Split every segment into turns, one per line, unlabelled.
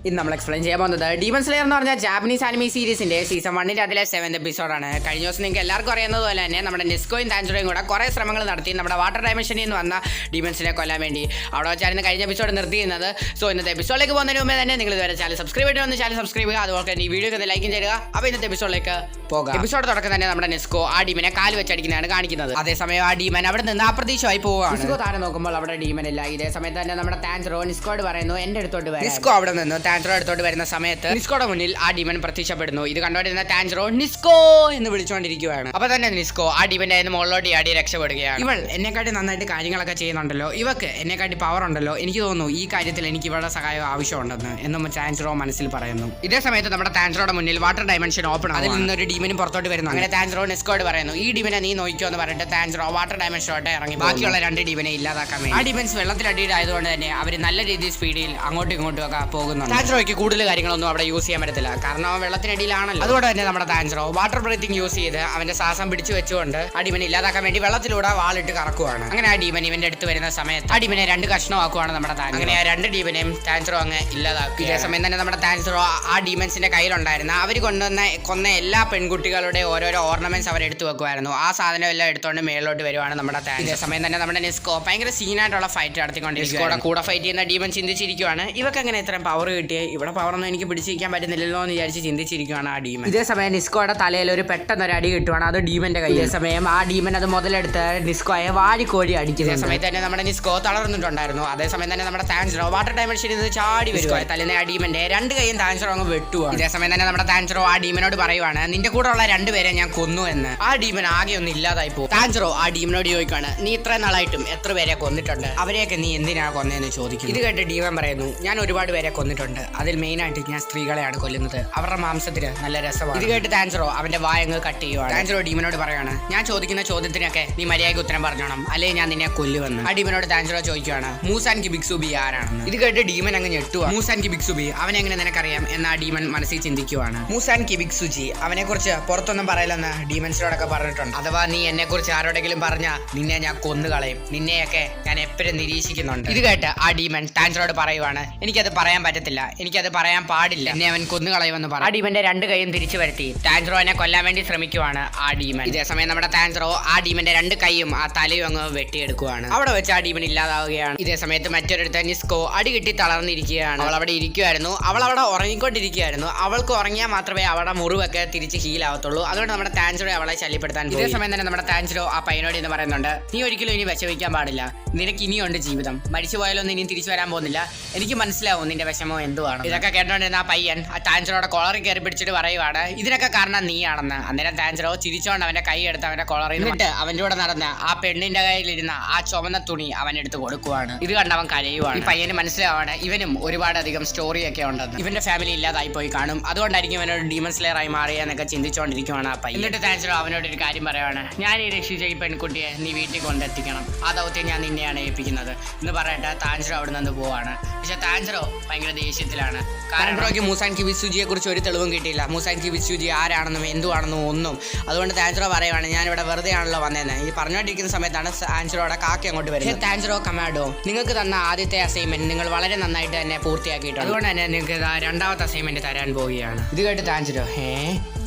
ഇന്ന് നമ്മൾ എക്സ്പ്ലെയിൻ ചെയ്യാൻ പോകുന്നത് ഡീമൺ സ്ലെയർ എന്ന് പറഞ്ഞാൽ ജാപ്പനീസ് ആനിമി സീരീസിന്റെ സീസൺ 1 അതിലെ 7th എപ്പിസോഡാണ്. കഴിഞ്ഞ ദിവസം നിങ്ങൾക്ക് എല്ലാവർക്കും അറിയുന്നതുപോലെ തന്നെ നമ്മുടെ നിസ്കോയും താൻജിറോയും കൂടെ കുറേ ശ്രമങ്ങൾ നടത്തി നമ്മുടെ വാട്ടർ ഡയമെൻഷനിൽ നിന്ന് വന്ന ഡീമൺസിനെ കൊല്ലാൻ വേണ്ടി. അവിടെ വെച്ചായിരുന്നു കഴിഞ്ഞ എപ്പിസോഡ് നിർത്തിയിരുന്നത്. സോ ഇന്നത്തെ എപ്പിസോഡിലേക്ക് പോകുന്നതിന് മുമ്പേ തന്നെ നിങ്ങൾ ഇതുവരെ ചാനൽ സബ്സ്ക്രൈബ് ചെയ്യണമെന്ന് ചാനൽ സബ്സ്ക്രൈബ് ചെയ്യുക. അതുപോലെ തന്നെ ഈ വീഡിയോ ഒന്ന് ലൈക്കും ചെയ്യുക. അപ്പോൾ ഇന്നത്തെ എപ്പിസോഡിലേക്ക് പോകാം. എപ്പിസോഡ് തുടക്കം തന്നെ നമ്മുടെ നിസ്കോ ആ ഡീമനെ കാല് വെച്ചടിക്കുന്നതാണ് കാണിക്കുന്നത്. അതേസമയം ആ ഡീമൻ അവിടെ നിന്ന് അപ്രതീക്ഷമായി പോവുകയാണ്. നിസ്കോ താരം നോക്കുമ്പോൾ അവിടെ ഡീമൻ ഇല്ല. ഇതേ സമയത്ത് തന്നെ നമ്മുടെ താൻജിറോ നിസ്കോയോട് പറയുന്നു എന്റെ അടുത്തോട്ട് വരാൻ. നിസ്കോ അവിടെ നിന്ന് താൻജിറോ അടുത്തോട്ട് വരുന്ന സമയത്ത് നിസ്കോയുടെ മുന്നിൽ ആ ഡീമൻ പ്രത്യക്ഷപ്പെടുന്നു. ഇത് കണ്ടുകൊണ്ടിരുന്ന താൻജിറോ നിസ്കോ എന്ന് വിളിച്ചുകൊണ്ടിരിക്കുകയാണ്. അപ്പൊ തന്നെ നിസ്കോ ആ ഡീമന്റെ മുകളിലോട്ട് ആടി രക്ഷപ്പെടുകയാണ്. ഇവൾ എന്നെക്കാട്ടി നന്നായിട്ട് കാര്യങ്ങളൊക്കെ ചെയ്യുന്നുണ്ടല്ലോ, ഇവക്ക് എന്നെക്കാട്ടി പവർ ഉണ്ടല്ലോ, എനിക്ക് തോന്നുന്നു ഈ കാര്യത്തിൽ എനിക്ക് ഇവളുടെ സഹായം ആവശ്യമുണ്ടെന്ന് എന്നും താൻജിറോ മനസ്സിൽ പറയുന്നു. ഇതേ സമയത്ത് നമ്മുടെ താൻജിറോയുടെ മുന്നിൽ വാട്ടർ ഡയമെൻഷൻ ഓപ്പൺ ആണ്. അതിൽ നിന്നൊരു ഡീമനും പുറത്തോട്ട് വരുന്നു. അങ്ങനെ താൻജിറോ നിസ്കോയോട് പറയുന്നു ഈ ഡീമനെ നീ നോക്കിയോ എന്ന് പറഞ്ഞിട്ട് താൻജിറോ വാട്ടർ ഡയമെൻഷനോട്ട് ഇറങ്ങി ബാക്കിയുള്ള 2 ഡീമനെ ഇല്ലാതാക്കാൻ വേണ്ടി. ആ ഡീമൻസ് വെള്ളത്തിലടിയിലായതുകൊണ്ട് തന്നെ അവർ നല്ല രീതിയിൽ സ്പീഡിൽ അങ്ങോട്ടും ഇങ്ങോട്ടും ഒക്കെ പോകുന്നു. താൻജിറോയ്ക്ക് കൂടുതൽ കാര്യങ്ങളൊന്നും അവിടെ യൂസ് ചെയ്യാൻ പറ്റത്തില്ല, കാരണം അവൻ വെള്ളത്തിനടിയിലാണല്ലോ. അതുകൊണ്ട് തന്നെ നമ്മുടെ താൻജിറോ വാട്ടർ ബ്രീത്തിങ് യൂസ് ചെയ്ത് അവന്റെ ശ്വാസം പിടിച്ചു വെച്ചുകൊണ്ട് ആ ഡീമനെ ഇല്ലാതാക്കാൻ വേണ്ടി വെള്ളത്തിലൂടെ വാളിട്ട് കറക്കുവാണ്. അങ്ങനെ ആ ഡീമൻ ഇവന്റെ അടുത്ത് വരുന്ന സമയത്ത് ആ ഡീമനെ 2 കഷ്ണമാക്കുവാണ് നമ്മുടെ താൻജിറോ. അങ്ങനെ ആ 2 ഡീമനെയും താൻജിറോ അങ്ങ് ഇല്ലാതാക്കും. ഇതേ സമയം തന്നെ നമ്മുടെ താൻജിറോ ആ ഡീമൻസിന്റെ കയ്യിലുണ്ടായിരുന്ന അവർ കൊന്ന എല്ലാ പെൺകുട്ടികളുടെ ഓരോരോ ഓർണമെന്റ്സ് അവർ എടുത്തു വെക്കുമായിരുന്നു. ആ സാധനം എല്ലാം എടുത്തുകൊണ്ട് മേളിലോട്ട് വരുവാണ് നമ്മുടെ താൻ. ഇതേ സമയം തന്നെ നമ്മുടെ നിസ്കോ ഭയങ്കര സീനായിട്ടുള്ള ഫൈറ്റ് നടത്തിക്കൊണ്ടിരിക്കുകയാണ്. കൂടെ ഫൈറ്റ് ചെയ്യുന്ന ഡീമൻ ചിന്തിച്ചിരിക്കുകയാണ് ഇവക്ക് എങ്ങനെ ഇത്രയും പവർ കിട്ടിയേ, ഇവിടെ പവറൊന്നും എനിക്ക് പിടിച്ചിരിക്കാൻ പറ്റുന്നില്ലല്ലോ എന്ന് വിചാരിച്ച് ചിന്തിച്ചിരിക്കുകയാണ് ആ ഡീമൻ. ഇതേ സമയം നിസ്കോയുടെ തലയിൽ ഒരു പെട്ടെന്നൊരു അടി കിട്ടുവാണ്, അത് ഡീമന്റെ കയ്യിൽ. ഇതേ സമയം ആ ഡീമൻ അത് മുതലെടുത്ത് നിസ്കോയെ വാരിക്കോരി അടിക്കുന്ന സമയത്ത് തന്നെ നമ്മുടെ നിസ്കോ തളർന്നിട്ടുണ്ടായിരുന്നു. അതേസമയം തന്നെ നമ്മുടെ താൻജിറോ വാട്ടർ ഡയമെൻഷനിൽ നിന്ന് ചാടി വരുവാ. തലേന്ന് ആ ഡീമന്റെ 2 കൈയും താൻജിറോ അങ്ങ് വെട്ടുവാണ്. ഇതേ സമയം തന്നെ നമ്മുടെ താൻജിറോ ആ ഡീമനോട് പറയുവാണ് നിന്റെ കൂടെ ഉള്ള 2 പേരെ ഞാൻ കൊന്നു എന്ന്. ആ ഡീമൻ ആകെ ഒന്ന് ഇല്ലാതായി പോകും. താൻജിറോ ആ ഡീമനോട് ചോദിക്കാണ് നീ ഇത്ര നാളായിട്ടും എത്ര പേരെ കൊന്നിട്ടുണ്ട്, അവരെയൊക്കെ നീ എന്തിനാ കൊന്നതെന്ന് ചോദിക്കും. ഇത് കേട്ട് ഡീമൻ പറയുന്നു ഞാൻ ഒരുപാട് പേരെ കൊന്നിട്ടുണ്ട്, അതിൽ മെയിനായിട്ട് ഞാൻ സ്ത്രീകളെയാണ് കൊല്ലുന്നത്, അവരുടെ മാംസത്തിന് നല്ല രസമാണ്. ഇത് കേട്ട് താൻജിറോ അവന്റെ വായങ്ങ് കട്ട് ചെയ്യുവാണ്. താൻജിറോ ഡീമനോട് പറയാണ് ഞാൻ ചോദിക്കുന്ന ചോദ്യത്തിനൊക്കെ നീ മര്യാദയ്ക്ക് ഉത്തരം പറഞ്ഞോണം, അല്ലെ ഞാൻ നിന്നെ കൊല്ലുവെന്ന്. ആ ഡീമനോട് താൻജിറോ ചോദിക്കുകയാണ് മൂസാൻ കിബിക്സുബി ആരാണെന്ന്. ഇത് കേട്ട് ഡീമൻ അങ്ങ് ഞെട്ടുക. മൂസാൻ കിബിക്സുബി അവനെ എങ്ങനെ നിനക്കറിയാം എന്ന് ആ ഡീമൻ മനസ്സിൽ ചിന്തിക്കുവാണ്. മൂസാൻ കിബിക്സുജി അവനെ കുറിച്ച് പുറത്തൊന്നും പറയില്ലെന്ന് ഡീമൻസിനോടൊക്കെ പറഞ്ഞിട്ടുണ്ട്. അഥവാ നീ എന്നെ കുറിച്ച് ആരോടെങ്കിലും പറഞ്ഞാ നിന്നെ ഞാൻ കൊന്നുകളയും, നിന്നെയൊക്കെ ഞാൻ എപ്പോഴും നിരീക്ഷിക്കുന്നുണ്ട്. ഇത് കേട്ട് ആ ഡീമൻ താൻജിറോട് പറയുവാണ് എനിക്കത് പറയാൻ പറ്റത്തില്ല, എനിക്കത് പറയാൻ പാടില്ല, എന്നെ അവൻ കൊന്നുകളയുമെന്ന് പറഞ്ഞു. ആ ഡീമന്റെ 2 കൈയും തിരിച്ചു വരുത്തി താൻജിറോനെ കൊല്ലാൻ വേണ്ടി ശ്രമിക്കുവാണ് ആ ഡീമൻ. ഇതേ സമയം നമ്മുടെ താൻജിറോ ആ ഡീമന്റെ 2 കൈയും ആ തലയും അങ്ങ് വെട്ടിയെടുക്കുവാണ്. അവിടെ വെച്ച് ആ ഡീമൻ ഇല്ലാതാവുകയാണ്. ഇതേ സമയത്ത് മറ്റൊരിടത്ത് നിസ്കോ അടി കിട്ടി തളർന്നിരിക്കുകയാണ്. അവൾ അവിടെ ഇരിക്കുവായിരുന്നു, അവൾ അവിടെ ഉറങ്ങിക്കൊണ്ടിരിക്കുകയായിരുന്നു. അവൾക്ക് ഉറങ്ങിയാൽ മാത്രമേ അവളുടെ മുറിവൊക്കെ തിരിച്ച് ഹീലാവത്തുള്ളൂ. അതുകൊണ്ട് നമ്മുടെ താൻജിറോ അവളെ ശല്യപ്പെടുത്താൻ. ഇതേ സമയം തന്നെ നമ്മുടെ താൻജിറോ ആ പയ്യനോട് എന്ന് പറയുന്നുണ്ട് നീ ഒരിക്കലും ഇനി വിഷമിക്കാൻ പാടില്ല, നിനക്ക് ഇനിയുണ്ട് ജീവിതം, മരിച്ചു പോയാലൊന്നും ഇനി തിരിച്ചു വരാൻ പോകുന്നില്ല, എനിക്ക് മനസ്സിലാവും നിന്റെ വിഷമം എന്തുവാണ്. ഇതൊക്കെ കേട്ടോണ്ടിരുന്ന ആ പയ്യൻ ആ താൻജിറോയുടെ കോളറിൽ കയറി പിടിച്ചിട്ട് പറയുവാണ് ഇതിനൊക്കെ കാരണം നീയാണെന്ന്. അന്നേരം താൻജിറോ ചിരിച്ചോണ്ട് അവന്റെ കൈ എടുത്ത് അവന്റെ കോളറിൽ നിന്നിട്ട് അവന്റെ കൂടെ നടന്ന് ആ പെണ്ണിന്റെ കയ്യിലിരുന്ന ആ ചുമന്ന തുണി അവൻ എടുത്ത് കൊടുക്കുവാണ്. ഇത് കണ്ട് അവൻ കരയുവാണ്. ഈ പയ്യന് മനസ്സിലാവാണ് ഇവനും ഒരുപാടധികം സ്റ്റോറിയൊക്കെ ഉണ്ടെന്ന്, ഇവന്റെ ഫാമിലി ഇല്ലാതായി പോയി കാണും, അതുകൊണ്ടായിരിക്കും അവനോട് ഡീമൺ സ്ലെയർ ആയി മാറിയെന്നൊക്കെ ചിന്തിച്ചുകൊണ്ടിരിക്കുവാണ് ആ പയ്യൻ. എന്നിട്ട് താൻജിറോ അവനോട് ഒരു കാര്യം പറയുവാണ് ഞാൻ ഈ രക്ഷിച്ച ഈ പെൺകുട്ടിയെ നീ വീട്ടിൽ കൊണ്ടെത്തിക്കണം, ആ ദൗത്യം ഞാൻ നിന്നെയാണ് ഏൽപ്പിക്കുന്നത് എന്ന് പറയട്ടെ താൻജിറോ അവിടെ നിന്ന് പോവാണ്. പക്ഷെ താൻജിറോ ഭയങ്കര ദേഷ്യത്തിലാണ്. കാരണം മൂസാൻ കിബിസുജിയെ കുറിച്ച് ഒരു തെളിവും കിട്ടിയില്ല, മൂസാൻ കിബിസുജി ആരാണെന്നും എന്തുവാണെന്നും ഒന്നും. അതുകൊണ്ട് താൻജിറോ പറയുവാണ് ഞാൻ ഇവിടെ വെറുതെ ആണല്ലോ വന്നതെന്ന്. ഈ പറഞ്ഞുകൊണ്ടിരിക്കുന്ന സമയത്താണ് താൻജിറോയുടെ കാക്കി അങ്ങോട്ട് വരുന്നത്. താൻജിറോ കമാഡോ നിങ്ങൾക്ക് തന്ന ആദ്യത്തെ അസൈൻമെന്റ് നിങ്ങൾ വളരെ നന്നായിട്ട് തന്നെ പൂർത്തിയാക്കിയിട്ടുണ്ട്, അതുകൊണ്ട് തന്നെ നിങ്ങൾക്ക് 2ാമത്തെ അസൈൻമെന്റ് തരാൻ പോവുകയാണ്. ഇത് കേട്ട് താൻജിറോ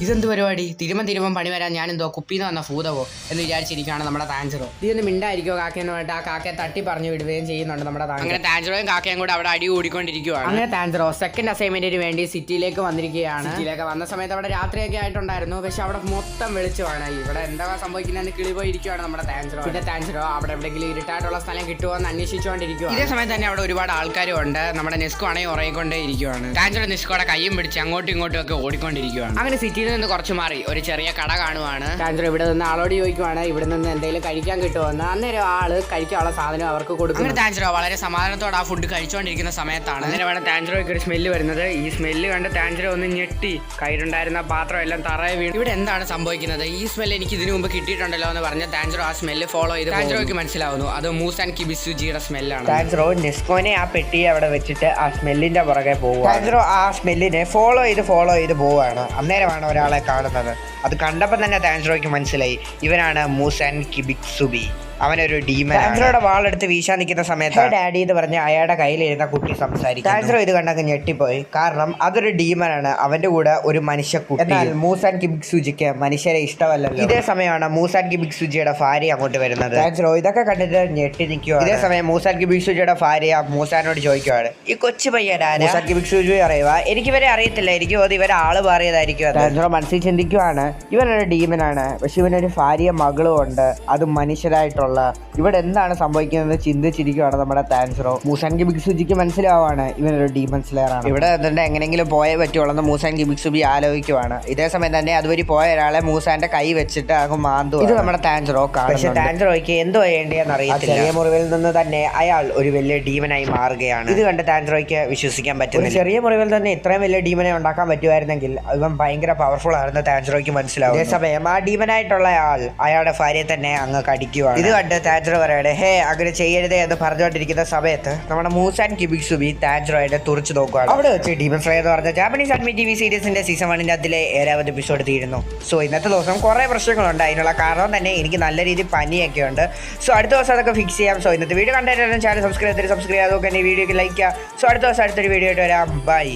ഇതെന്ത് പരിപാടി, തിരുമം പണി വരാൻ ഞാൻ എന്തോ കുപ്പിന്ന് വന്ന ഭൂതവോ എന്ന് വിചാരിച്ചിരിക്കുകയാണ് നമ്മുടെ താൻജിറോ. ഇതൊന്ന് മിണ്ടായിരിക്കോ കാക്കയെന്ന് പറഞ്ഞിട്ട് ആ കാക്കയെ തട്ടി പറഞ്ഞു വിടുകയും ചെയ്യുന്നുണ്ട് നമ്മുടെ താൻജിറോ. അങ്ങനെ താൻജിറോയും കാക്കയും കൂടെ അവിടെ അടി കൂടിക്കൊണ്ടിരിക്കുകയാണ്. അങ്ങനെ താൻജിറോ 2nd അസൈൻമെന്റിന് വേണ്ടി സിറ്റിയിലേക്ക് വന്നിരിക്കുകയാണ്. സിറ്റിയിലേക്ക് വന്ന സമയത്ത് അവിടെ രാത്രിയൊക്കെ ആയിട്ടുണ്ടായിരുന്നു, പക്ഷെ അവിടെ മൊത്തം വെളിച്ചമാണ്. ഇവിടെ എന്താ സംഭവിക്കുന്നതെന്ന് കിളി പോയിരിക്കുകയാണ് നമ്മുടെ താൻജിറോ. പിന്നെ താൻജിറോ അവിടെ എവിടെയെങ്കിലും ഇരുട്ടായിട്ടുള്ള സ്ഥലം കിട്ടുമോ എന്ന് അന്വേഷിച്ചുകൊണ്ടിരിക്കുകയാണ്. ഇതേ സമയത്ത് തന്നെ അവിടെ ഒരുപാട് ആൾക്കാരും ഉണ്ട്. നമ്മുടെ നിസ്കോ ആണെങ്കിൽ ഉറങ്ങിക്കൊണ്ടേ ഇരിക്കുകയാണ്. താൻജിറോ നിസ്കോയുടെ കൈയും പിടിച്ച് അങ്ങോട്ടും ഇങ്ങോട്ടും ഒക്കെ ഓടിക്കൊണ്ടിരിക്കുകയാണ്. അങ്ങനെ സിറ്റിയിൽ നിന്ന് കുറച്ച് മാറി ഒരു ചെറിയ കട കാണുവാണ്. താൻജിറോ ഇവിടെ നിന്ന് ആളോട് ചോദിക്കുവാണ് ഇവിടെ നിന്ന് എന്തെങ്കിലും കഴിക്കാൻ കിട്ടുമെന്ന്. അന്നേരം ആള് കഴിക്കാനുള്ള സാധനം അവർക്ക് കൊടുക്കും. അങ്ങനെ താൻജിറോ വളരെ സമാധാനത്തോടെ ആ ഫുഡ് കഴിച്ചുകൊണ്ടിരിക്കുന്ന സമയത്താണ് അന്നേരമാണ് താൻജിറോയ്ക്ക് ഒരു സ്മെല്ല് വരുന്നത്. ഈ സ്മെല്ല് കണ്ട് താൻജിറോ ഒന്ന് ഞെട്ടി, കയ്യിലുണ്ടായിരുന്ന പാത്രം എല്ലാം തറയെ വീണു. ഇവിടെ എന്താണ് സംഭവിക്കുന്നത്, ഈ സ്മെല്ല് എനിക്ക് ഇതിനു മുമ്പ് കിട്ടിയിട്ടുണ്ടല്ലോ എന്ന് പറഞ്ഞ താൻജിറോ ആ സ്മെല്ല് ഫോളോ ചെയ്ത് താൻജിറോയ്ക്ക് മനസ്സിലാവുന്നു അത് മൂസാൻ കിബിസുജിയുടെ സ്മെല്ലാണ്.
താൻജിറോ നിസ്കോനെ ആ പെട്ടി അവിടെ വെച്ചിട്ട് ആ സ്മെല്ലിന്റെ പുറകെ പോകും. താൻജിറോ ആ സ്മെല്ലിനെ ഫോളോ ചെയ്ത് പോവാണ്. അന്നേരമാണ് ഒരാളെ കാണുന്നത്. അത് കണ്ടപ്പോൾ തന്നെ താൻജിറോയ്ക്ക് മനസ്സിലായി ഇവനാണ് മൂസാൻ കിബിക്സുബി. അവനൊരു ഡീമൻ. ടാൻജറോയുടെ വാളെടുത്ത് വീശാൻ നിൽക്കുന്ന സമയത്ത് ഡാഡി എന്ന് പറഞ്ഞ് അയാളുടെ കയ്യിലിരുന്ന കുട്ടി സംസാരിക്കും. ടാൻജറോ ഇത് കണ്ടൊക്കെ ഞെട്ടിപ്പോയി. കാരണം അതൊരു ഡീമനാണ്, അവന്റെ കൂടെ ഒരു മനുഷ്യക്കുട്ടി. എന്നാൽ മൂസാൻ കിബിക്സുജിക്ക് മനുഷ്യരെ ഇഷ്ടമല്ലല്ലോ. ഇതേ സമയമാണ് മൂസാൻ കിബിക്സുജിയുടെ ഭാര്യ അങ്ങോട്ട് വരുന്നത്. ടാൻജറോ ഇതൊക്കെ കണ്ടിട്ട് ഞെട്ടി നിൽക്കുക. ഇതേ സമയം മൂസാൻ കിബിക്സുജിയുടെ ഭാര്യ മൂസാനോട് ചോദിക്കുവാണ്, ഈ കൊച്ചു പയ്യനാണ്? മൂസാൻ കിബിക്സുജി അറിയുക, എനിക്കിവരെ അറിയത്തില്ല, എനിക്ക് തോന്നി ഇവരെ ആള് മാറിയതായിരിക്കും. ടാൻജറോ മനസ്സിൽ ചിന്തിക്കുവാണ്, ഇവനൊരു ഡീമനാണ്, പക്ഷെ ഇവനൊരു ഭാര്യ മകളും ഉണ്ട്, അത് മനുഷ്യരായിട്ടുള്ള. ഇവിടെ എന്താണ് സംഭവിക്കുന്നത് ചിന്തിച്ചിരിക്കുവാണ് നമ്മുടെ ടാൻജറോ. മൂസാൻ കിബിക്സുജിക്ക് മനസ്സിലാവാണ് ഇവനൊരു ഡീമൻ സ്ലെയർ ആണ്. ഇവിടെ എന്നിട്ട് എങ്ങനെങ്കിലും പോയേ പറ്റുള്ളൂ മൂസാൻ കിബിക്സുജി ആലോചിക്കുവാണ്. ഇതേ സമയം തന്നെ അതുവഴി പോയ ഒരാളെ മൂസാന്റെ കൈ വെച്ചിട്ട് അങ്ങ് മാന്തു. ഇത് നമ്മുടെ ടാൻജറോ കാണും. പക്ഷെ ടാൻജറോയ്ക്ക് എന്തോ ചെയ്യേണ്ടിയെന്ന് അറിയത്തില്ല. ചെറിയ മുറിവിൽ നിന്ന് തന്നെ അയാൾ ഒരു വലിയ ഡീമനായി മാറുകയാണ്. ഇത് കണ്ട് ടാൻജറോയ്ക്ക് വിശ്വസിക്കാൻ പറ്റുന്നില്ല. ചെറിയ മുറിവിൽ തന്നെ ഇത്രയും വലിയ ഡീമനെ ഉണ്ടാക്കാൻ പറ്റുമായിരുന്നെങ്കിൽ ഇവൻ ഭയങ്കര പവർഫുൾ ആണെന്ന് ടാൻജറോയ്ക്ക് മനസ്സിലാവും. അതേസമയം ആ ഡീമനായിട്ടുള്ള ആൾ അയാളുടെ ഭാര്യയെ തന്നെ അങ്ങ് കടിക്കുവാണ്. ഇത് കണ്ട് ടാൻജറോ പറയട്ടെ, ഹേ അങ്ങനെ ചെയ്യരുതേ എന്ന് പറഞ്ഞുകൊണ്ടിരിക്കുന്ന സമയത്ത് നമ്മുടെ മൂസാൻ കിബിക്സുബി ടാൻജറോയെ തുറച്ചു നോക്കുകയാണ്. അവിടെ വെച്ച് ഡീമൺ സ്ലെയർ എന്ന് പറഞ്ഞ ജാപ്പനീസ് ആനിമി TV സീരീസിന്റെ സീസൺ 1 അതിലെ 7ാമത്തെ എപ്പിസോഡ് തീരുന്നു. സോ ഇന്നത്തെ ദിവസം കുറേ പ്രശ്നങ്ങളുണ്ട്. അതിനുള്ള കാരണം തന്നെ എനിക്ക് നല്ല രീതിയിൽ പനിയൊക്കെ ഉണ്ട്. സോ അടുത്ത ദിവസം അതൊക്കെ ഫിക്സ് ചെയ്യാം. സോ ഇന്നത്തെ വീഡിയോ കണ്ടിട്ട് ചാനൽ സബ്സ്ക്രൈബ് ചെയ്യാതെ ഈ വീഡിയോക്ക് ലൈക്ക് ചെയ്യുക. സോ അടുത്ത ദിവസം അടുത്തൊരു വീഡിയോ ആയിട്ട് വരാം. ബൈ.